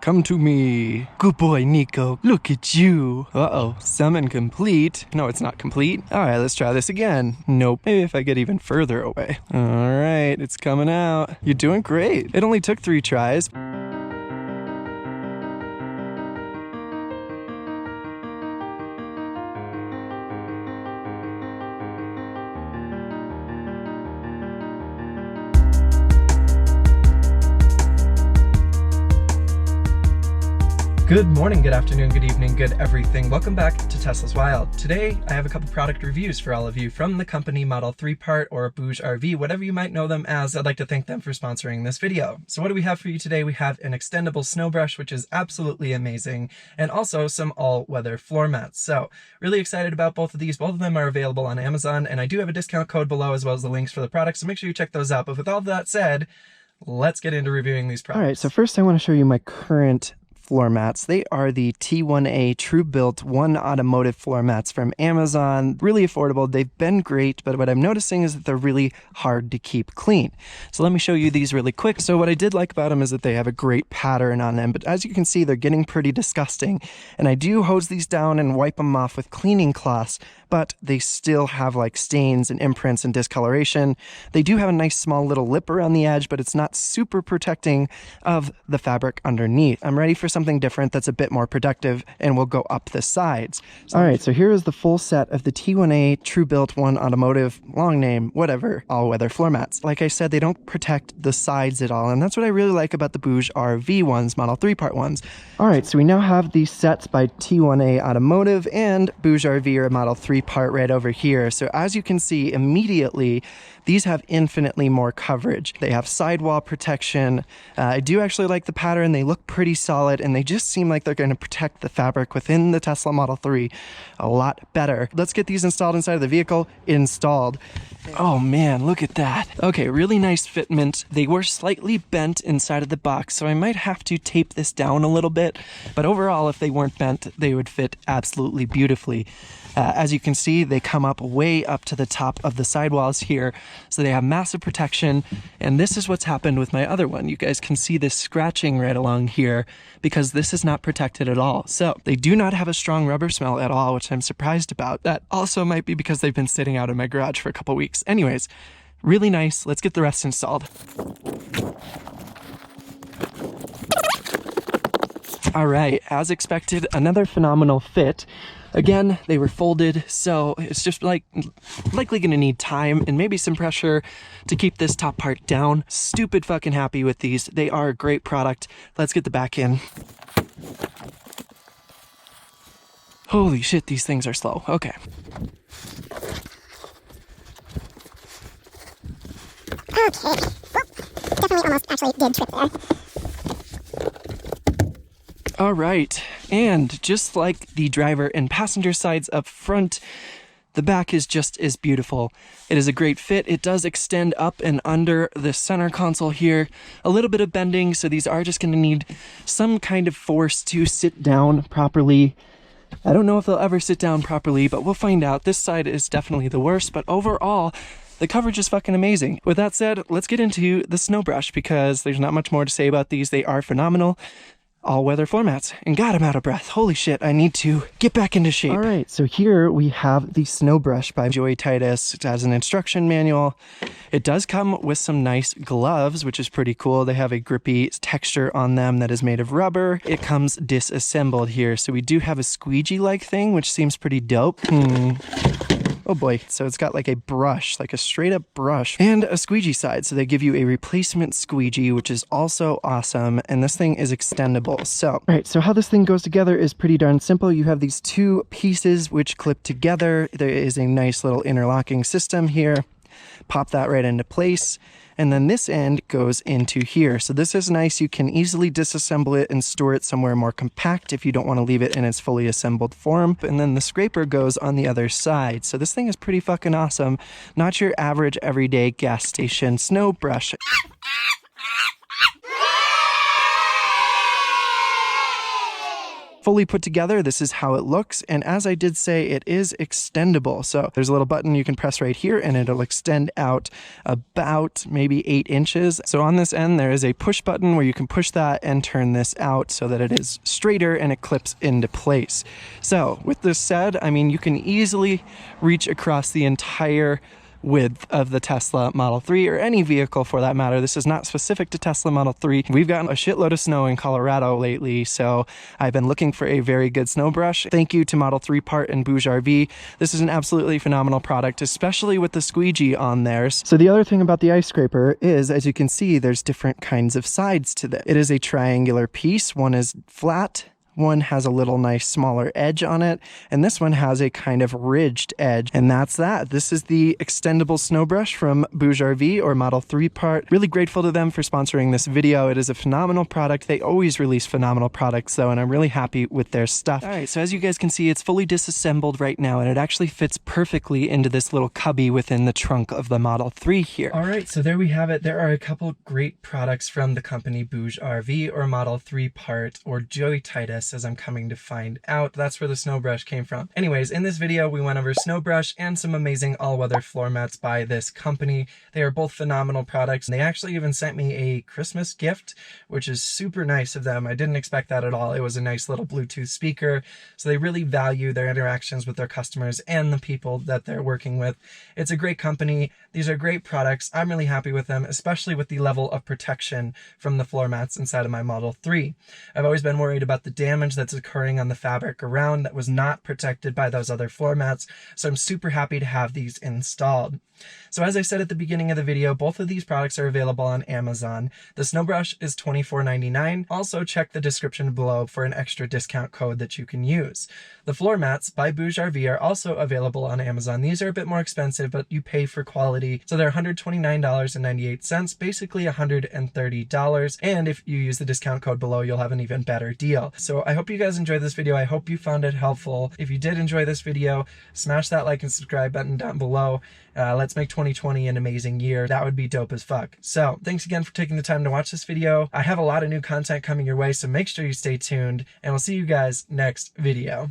come to me. Good boy, Nico. Look at you. Uh-oh, summon complete. No, it's not complete. All right, let's try this again. Nope. Maybe if I get even further away. All right, it's coming out. You're doing great. It only took 3 tries. Good morning, good afternoon, good evening, good everything. Welcome back to Tesla's Wild. Today, I have a couple product reviews for all of you from the company Model3PART or Bouge RV, whatever you might know them as. I'd like to thank them for sponsoring this video. So what do we have for you today? We have an extendable snow brush, which is absolutely amazing, and also some all-weather floor mats. So really excited about both of these. Both of them are available on Amazon, and I do have a discount code below as well as the links for the products, so make sure you check those out. But with all that said, let's get into reviewing these products. All right, so first I want to show you my current floor mats. They are the T1A True Built One Automotive floor mats from Amazon. Really affordable. They've been great, but what I'm noticing is that they're really hard to keep clean. So let me show you these really quick. So what I did like about them is that they have a great pattern on them, but as you can see, they're getting pretty disgusting. And I do hose these down and wipe them off with cleaning cloths, but they still have like stains and imprints and discoloration. They do have a nice small little lip around the edge, but it's not super protecting of the fabric underneath. I'm ready for something different that's a bit more productive, and we'll go up the sides. All right, so here is the full set of the T1A True Built One Automotive, long name, whatever, all-weather floor mats. Like I said, they don't protect the sides at all, and that's what I really like about the Bouge RV ones, Model3PART ones. All right, so we now have these sets by T1A Automotive and Bouge RV or Model3PART right over here. So as you can see immediately, these have infinitely more coverage. They have sidewall protection. I do actually like the pattern. They look pretty solid, and they just seem like they're going to protect the fabric within the Tesla Model 3 a lot better. Let's get these installed inside of the vehicle. Installed. Oh man, look at that. Okay, really nice fitment. They were slightly bent inside of the box, so I might have to tape this down a little bit, but overall, if they weren't bent, they would fit absolutely beautifully. As you can see, they come up way up to the top of the sidewalls here, so they have massive protection, and this is what's happened with my other one. You guys can see this scratching right along here because this is not protected at all. So they do not have a strong rubber smell at all, which I'm surprised about. That also might be because they've been sitting out in my garage for a couple weeks. Anyways, really nice. Let's get the rest installed. All right, as expected, another phenomenal fit. Again, they were folded, so it's just likely gonna need time and maybe some pressure to keep this top part down. Stupid fucking happy with these. They are a great product. Let's get the back in. Holy shit, these things are slow. Okay. Okay. Definitely almost actually did trip there. All right, and just like the driver and passenger sides up front, the back is just as beautiful. It is a great fit. It does extend up and under the center console here. A little bit of bending, so these are just gonna need some kind of force to sit down properly. I don't know if they'll ever sit down properly, but we'll find out. This side is definitely the worst, but overall, the coverage is fucking amazing. With that said, let's get into the snow brush because there's not much more to say about these. They are phenomenal. All-weather floor mats. And God, I'm out of breath. Holy shit, I need to get back into shape. All right, so here we have the snow brush by Joytutus. It has an instruction manual. It does come with some nice gloves, which is pretty cool. They have a grippy texture on them that is made of rubber. It comes disassembled here, so we do have a squeegee-like thing, which seems pretty dope. Oh boy, so it's got like a brush, like a straight up brush, and a squeegee side. So they give you a replacement squeegee, which is also awesome. And this thing is extendable. So, all right, so how this thing goes together is pretty darn simple. You have these two pieces which clip together. There is a nice little interlocking system here. Pop that right into place. And then this end goes into here. So this is nice. You can easily disassemble it and store it somewhere more compact if you don't want to leave it in its fully assembled form. And then the scraper goes on the other side. So this thing is pretty fucking awesome. Not your average everyday gas station snow brush. fully put together, this is how it looks. And as I did say, it is extendable. So there's a little button you can press right here and it'll extend out about maybe 8 inches. So on this end, there is a push button where you can push that and turn this out so that it is straighter and it clips into place. So with this said, I mean, you can easily reach across the entire width of the Tesla Model 3 or any vehicle for that matter. This is not specific to Tesla Model 3. We've gotten a shitload of snow in Colorado lately, so I've been looking for a very good snow brush. Thank you to Model3PART and Bouge RV. This is an absolutely phenomenal product, especially with the squeegee on there. So the other thing about the ice scraper is, as you can see, there's different kinds of sides to this. It is a triangular piece. One is flat, one has a little nice smaller edge on it, and this one has a kind of ridged edge, and that's that. This is the extendable snow brush from Bouge RV or Model3PART. Really grateful to them for sponsoring this video. It is a phenomenal product. They always release phenomenal products though, and I'm really happy with their stuff. All right, so as you guys can see, it's fully disassembled right now, and it actually fits perfectly into this little cubby within the trunk of the Model 3 here. All right, so there we have it. There are a couple great products from the company Bouge RV or Model3PART or Joytutus, as I'm coming to find out. That's where the snow brush came from. Anyways, in this video, we went over snow brush and some amazing all-weather floor mats by this company. They are both phenomenal products. They actually even sent me a Christmas gift, which is super nice of them. I didn't expect that at all. It was a nice little Bluetooth speaker. So they really value their interactions with their customers and the people that they're working with. It's a great company. These are great products. I'm really happy with them, especially with the level of protection from the floor mats inside of my Model 3. I've always been worried about the damage that's occurring on the fabric around that was not protected by those other floor mats, so I'm super happy to have these installed. So as I said at the beginning of the video, both of these products are available on Amazon. The snow brush is $24.99. Also check the description below for an extra discount code that you can use. The floor mats by Bouge RV are also available on Amazon. These are a bit more expensive, but you pay for quality. So they're $129.98, basically $130. And if you use the discount code below, you'll have an even better deal. So I hope you guys enjoyed this video. I hope you found it helpful. If you did enjoy this video, smash that like and subscribe button down below. Let's make 2020 an amazing year. That would be dope as fuck. So thanks again for taking the time to watch this video. I have a lot of new content coming your way, so make sure you stay tuned, and we'll see you guys next video.